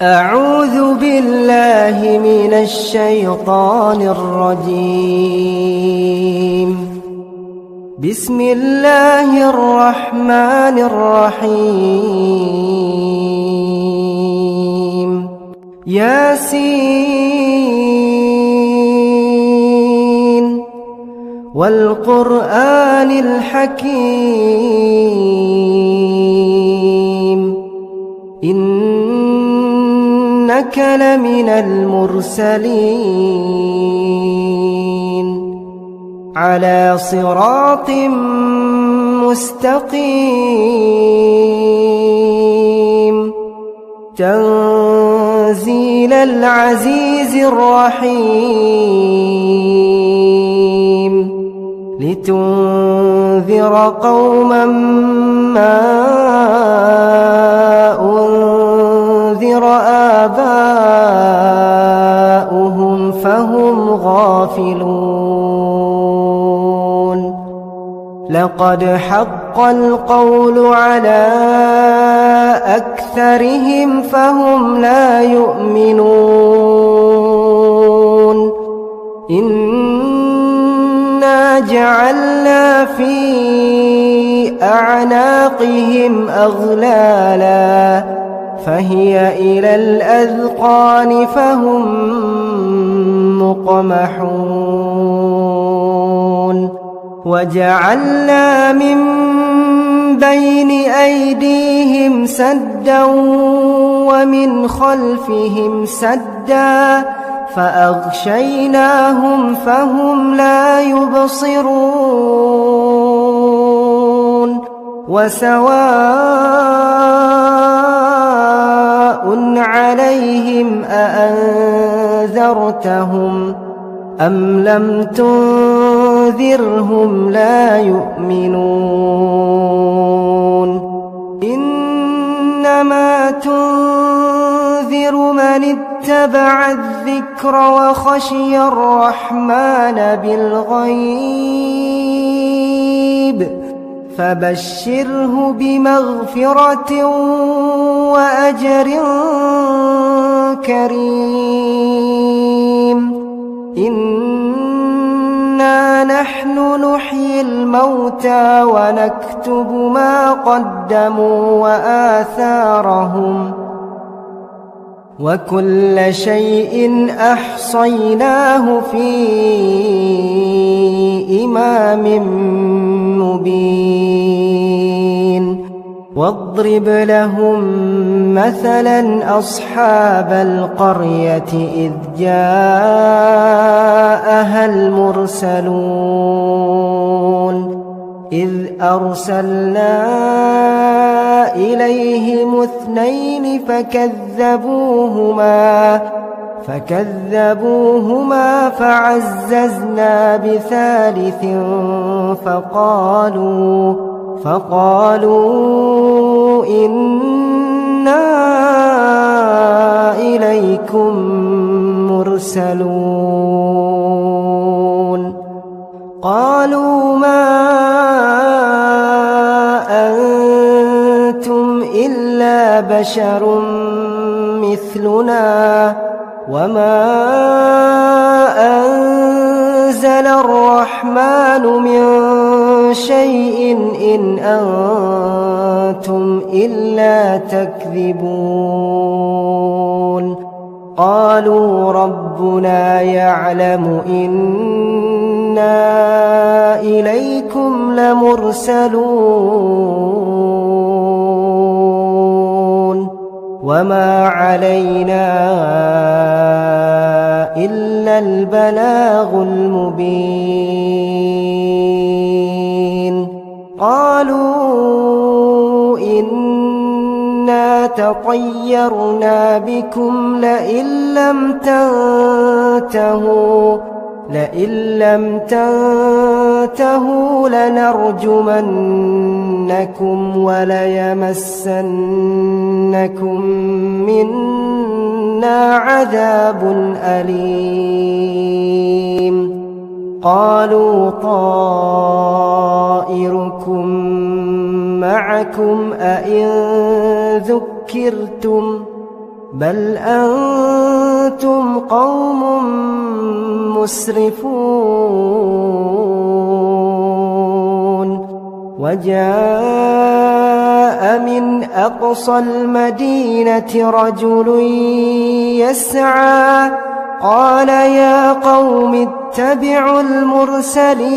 أعوذ بالله من الشيطان الرجيم. بسم الله الرحمن الرحيم. ياسين والقرآن الحكيم. إنك لمن المرسلين على صراط مستقيم. تنزيل العزيز الرحيم. لتنذر قوما ما أنذر آباؤهم فهم غافلون. لقد حق القول على أكثرهم فهم لا يؤمنون. إنا جعلنا في أعناقهم أغلالا فهي إلى الأذقان فهم مقمحون. وجعلنا من بين أيديهم سدا ومن خلفهم سدا فأغشيناهم فهم لا يبصرون. وسواء عليهم أأنذرتهم أم لم تنذرهم لا يؤمنون. إنما تنذر من اتبع الذكر وخشي الرحمن بالغيب فبشره بمغفرة وأجر كريم. إنا نحن نحيي الموتى ونكتب ما قدموا وآثارهم وكل شيء أحصيناه في إمام مبين. واضرب لهم مثلا أصحاب القرية إذ جاءها المرسلون. إذ أرسلنا إليهم اثنين فكذبوهما فعززنا بثالث فقالوا إنا إليكم مرسلون. قالوا ما أنتم إلا بشر مثلنا وما أنزل الرحمن من شيء إن أنتم إلا تكذبون. قالوا ربنا يعلم إنا إليكم لمرسلون وما علينا إلا البلاغ المبين. قالوا إنا تطيرنا بكم لئن لم تنتهوا لنرجمنكم وليمسنكم منا عذاب أليم. قالوا طائركم معكم أئن بل أنتم قوم مسرفون وجاء من أقصى المدينة رجل يسعى قال يا قوم اتبعوا المرسلين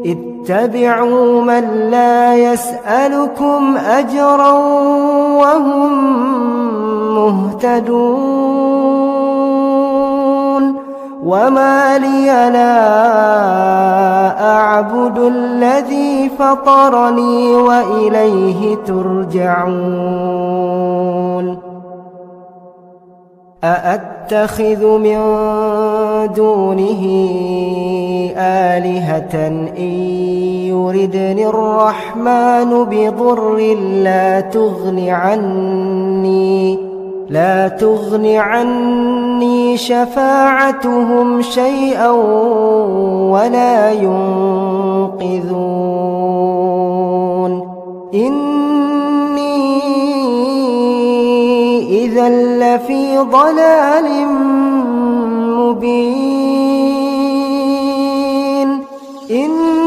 اتبعوا من لا يسألكم أجرا وهم مهتدون وما لي لا أعبد الذي فطرني وإليه ترجعون أأتخذ من دونه آلهة إن يردني الرحمن بضر لا تغن عني شفاعتهم شيئا ولا ينقذون إني إذا لفي ضلال مبين إني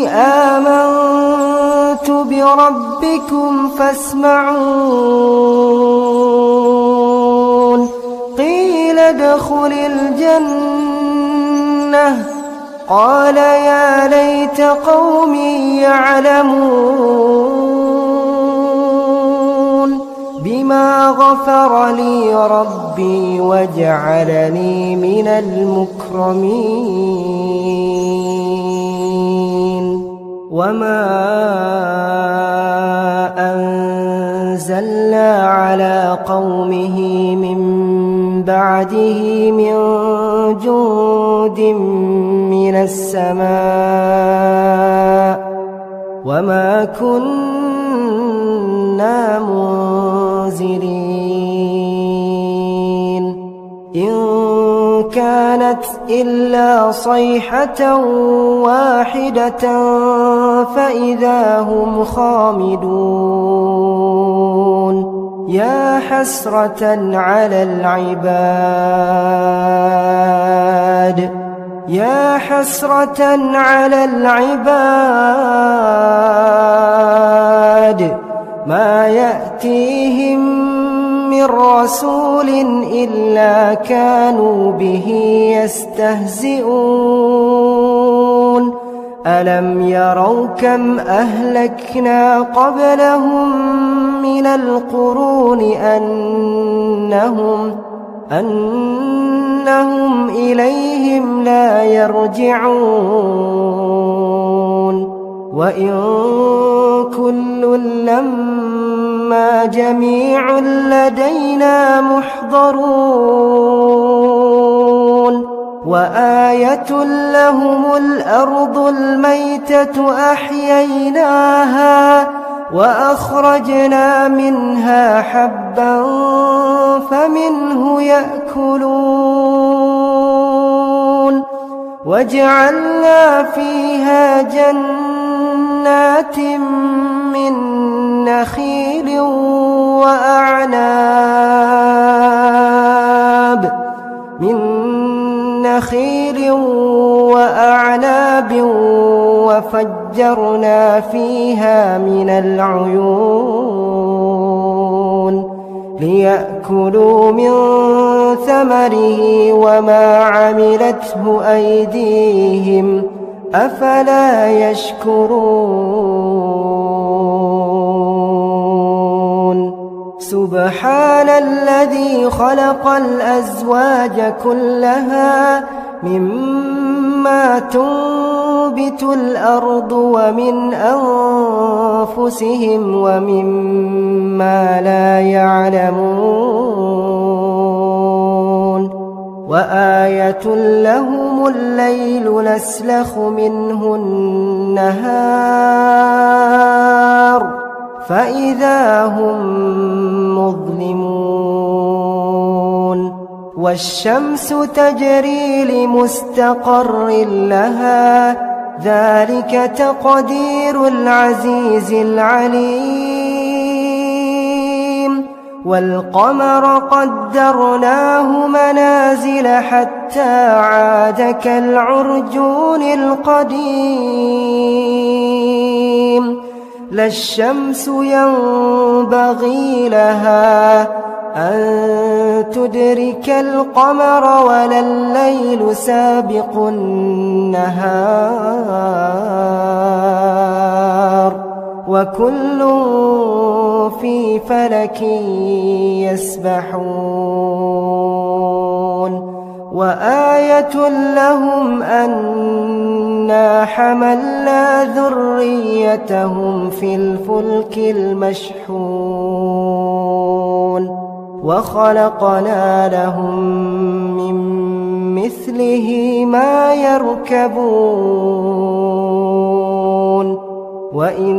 آمنت بربكم فاسمعون قيل ادخل الجنة قال يا ليت قومي يعلمون بما غفر لي ربي وجعلني من المكرمين وما أنزلنا على قومه من بعده من جند من السماء وما كنا منزلين إن كانت إلا صيحة واحدة فإذا هم خامدون يا حسرة على العباد ما يأتيهم من رسول إلا كانوا به يستهزئون ألم يروا كم أهلكنا قبلهم من القرون أنهم إليهم لا يرجعون وإن كل لما جميع لدينا محضرون وآية لهم الأرض الميتة أحييناها وأخرجنا منها حبا فمنه يأكلون وجعلنا فيها جنات من نخيل وأعناب وفجرنا فيها من العيون ليأكلوا من ثمره وما عملته أيديهم أفلا يشكرون سبحان الذي خلق الأزواج كلها مما تنبت الأرض ومن أنفسهم ومما لا يعلمون وآية لهم الليل نسلخ منه النهار فإذا هم مظلمون والشمس تجري لمستقر لها ذلك تقدير العزيز العليم والقمر قدرناه منازل حتى عاد كالعرجون القديم لا الشمس ينبغي لها أن تدرك القمر ولا الليل سابق النهار وكل في فلك يسبحون وآية لهم أنا حملنا ذريتهم في الفلك المشحون وخلقنا لهم من مثله ما يركبون وإن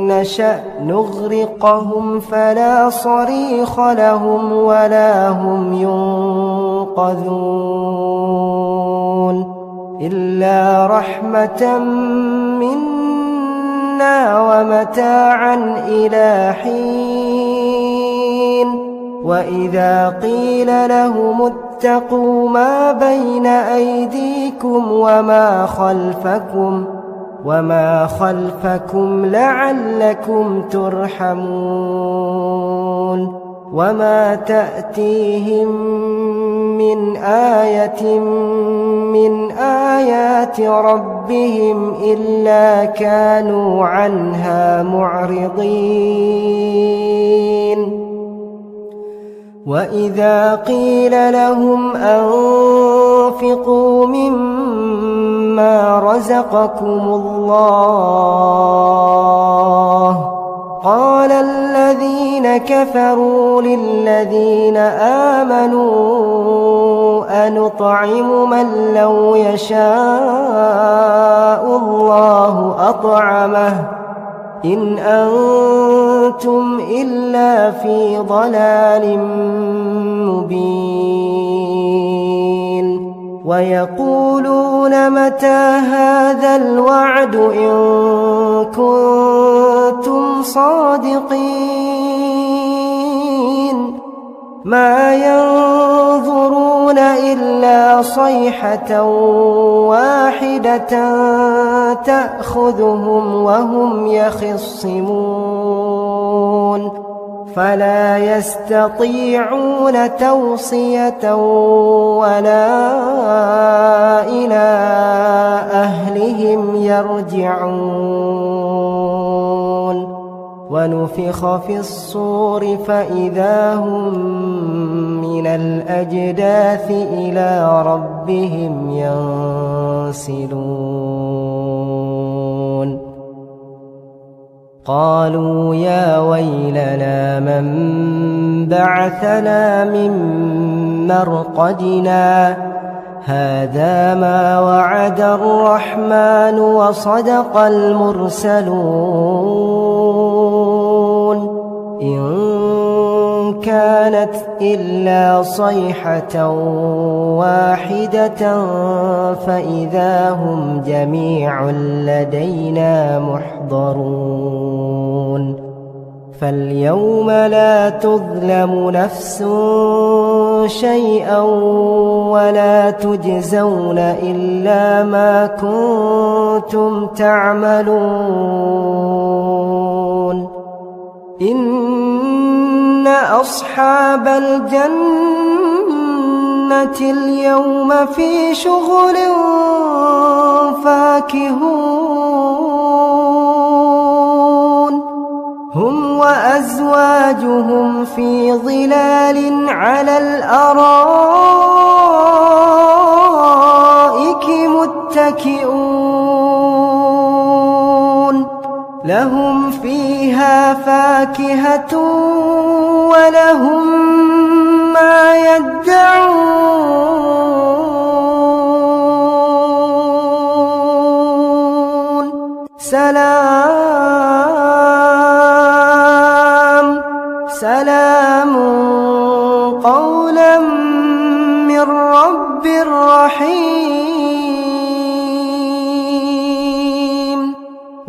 نشأ نغرقهم فلا صريخ لهم ولا هم ينقذون إلا رحمة منا ومتاعا إلى حين وإذا قيل لهم اتقوا ما بين أيديكم وما خلفكم لعلكم ترحمون وما تأتيهم من آية من آيات ربهم إلا كانوا عنها معرضين وإذا قيل لهم أنفقوا مما رزقكم الله قال الذين كفروا للذين آمنوا أنطعم من لو يشاء الله أطعمه إن أنتم إلا في ضلال مبين ويقولون متى هذا الوعد إن كنتم صادقين ما ينظرون إلا صيحة واحدة تأخذهم وهم يخصمون فلا يستطيعون توصية ولا إلى أهلهم يرجعون ونفخ في الصور فإذا هم من الأجداث إلى ربهم ينسلون قالوا يا ويلنا من بعثنا من مرقدنا هذا ما وعد الرحمن وصدق المرسلون إن كانت إلا صيحة واحدة فإذا هم جميع لدينا محضرون فاليوم لا تظلم نفس شيئا ولا تجزون إلا ما كنتم تعملون إن أصحاب الجنة اليوم في شغل فاكهون هم وأزواجهم في ظلال على الأرائك متكئون لهم فيها فاكهة ولهم ما يدعون سلام قولا من رب رحيم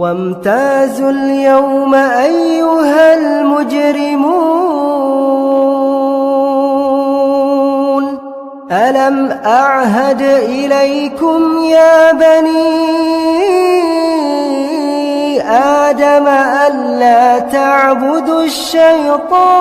وامتازوا اليوم أيها المجرمون ألم أعهد إليكم يا بني آدم ألا تعبدوا الشيطان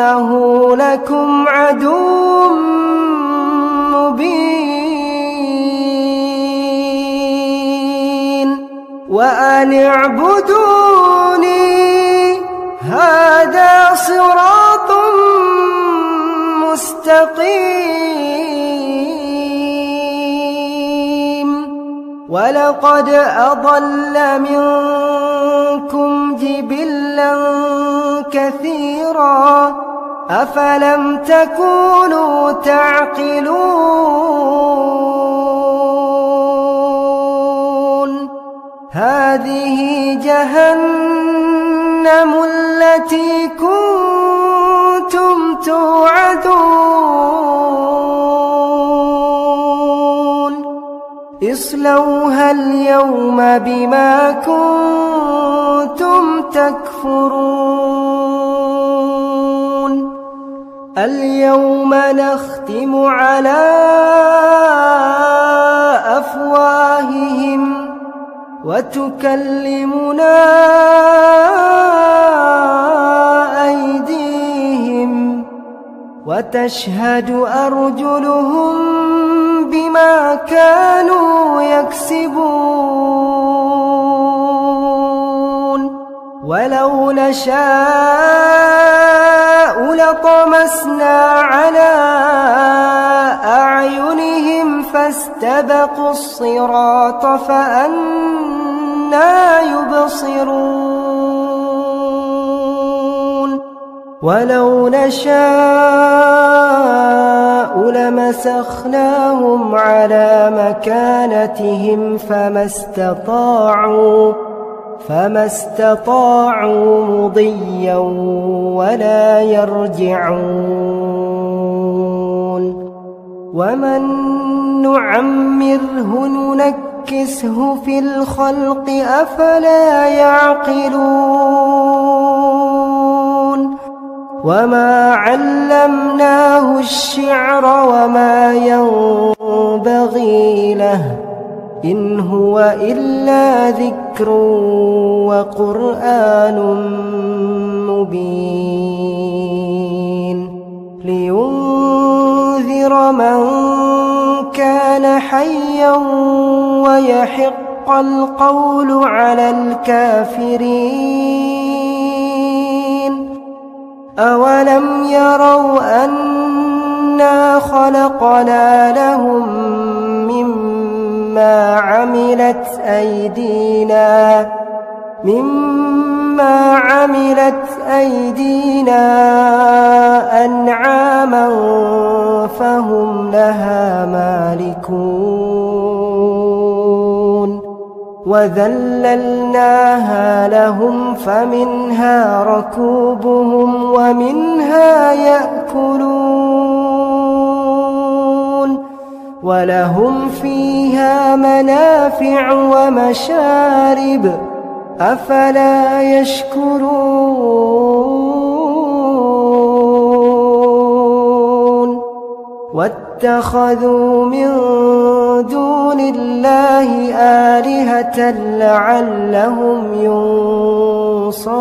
إنه لكم عدو مبين وأن اعبدوني هذا صراط مستقيم ولقد أضل منكم جبلا كثيرا أفلم تكونوا تعقلون هذه جهنم التي كنتم توعدون اصلوها اليوم بما كنتم تكفرون اليوم نختم على أفواههم وتكلمنا أيديهم وتشهد أرجلهم بما كانوا يكسبون ولو نشاء لطمسنا على أعينهم فاستبقوا الصراط فأنى يبصرون ولو نشاء لمسخناهم على مكانتهم فما استطاعوا مضيا ولا يرجعون ومن نعمره ننكسه في الخلق أفلا يعقلون وما علمناه الشعر وما ينبغي له إن هو إلا ذكر وقرآن مبين لينذر من كان حيا ويحق القول على الكافرين أولم يروا أنا خلقنا لهم مما عملت أيدينا أنعاما فهم لها مالكون وذللناها لهم فمنها ركوبهم ومنها يأكلون ولهم فيها منافع ومشارب أفلا يشكرون واتخذوا من دون الله آلهة لعلهم ينصرون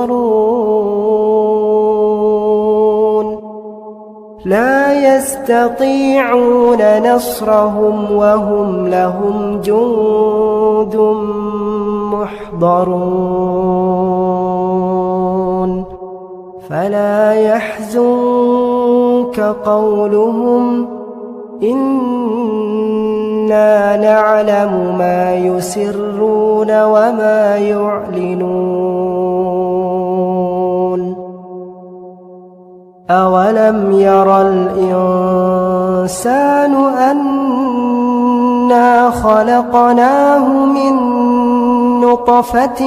لا يستطيعون نصرهم وهم لهم جند محضرون فلا يحزنك قولهم إنا نعلم ما يسرون وما يعلنون أولم ير الإنسان أن إنا خلقناه من نطفة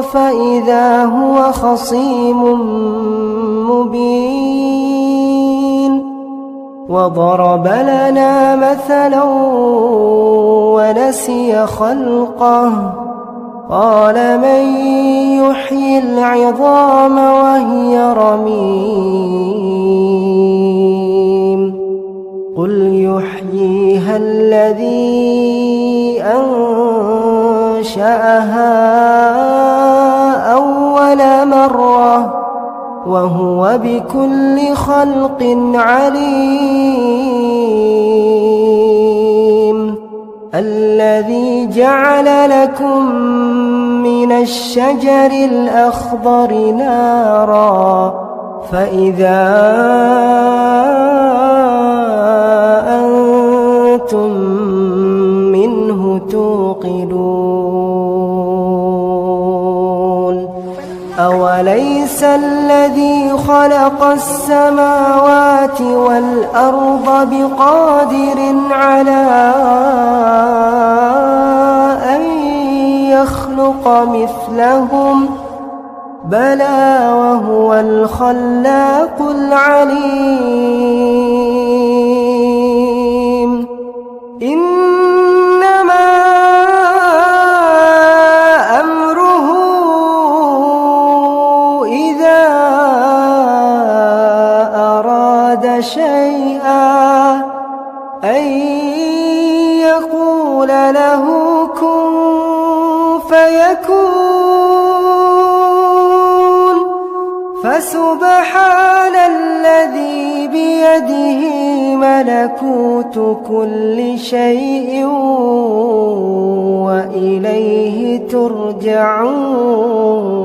فإذا هو خصيم مبين وضرب لنا مثلا ونسي خلقه قال من يحيي العظام وهي رميم قل يحييها الذي أنشأها أول مرة وهو بكل خلق عليم الذي جعل لكم من الشجر الأخضر نارا فإذا أنتم منه توقدون أوليس الذي خلق السماوات والأرض بقادر على أن يخلق مثلهم بلى وهو الخلاق العليم إنما أمره إذا أراد شيئا أن يقول له كن فيكون فسبحان الذي بيده ملكوت كل شيء وإليه ترجعون.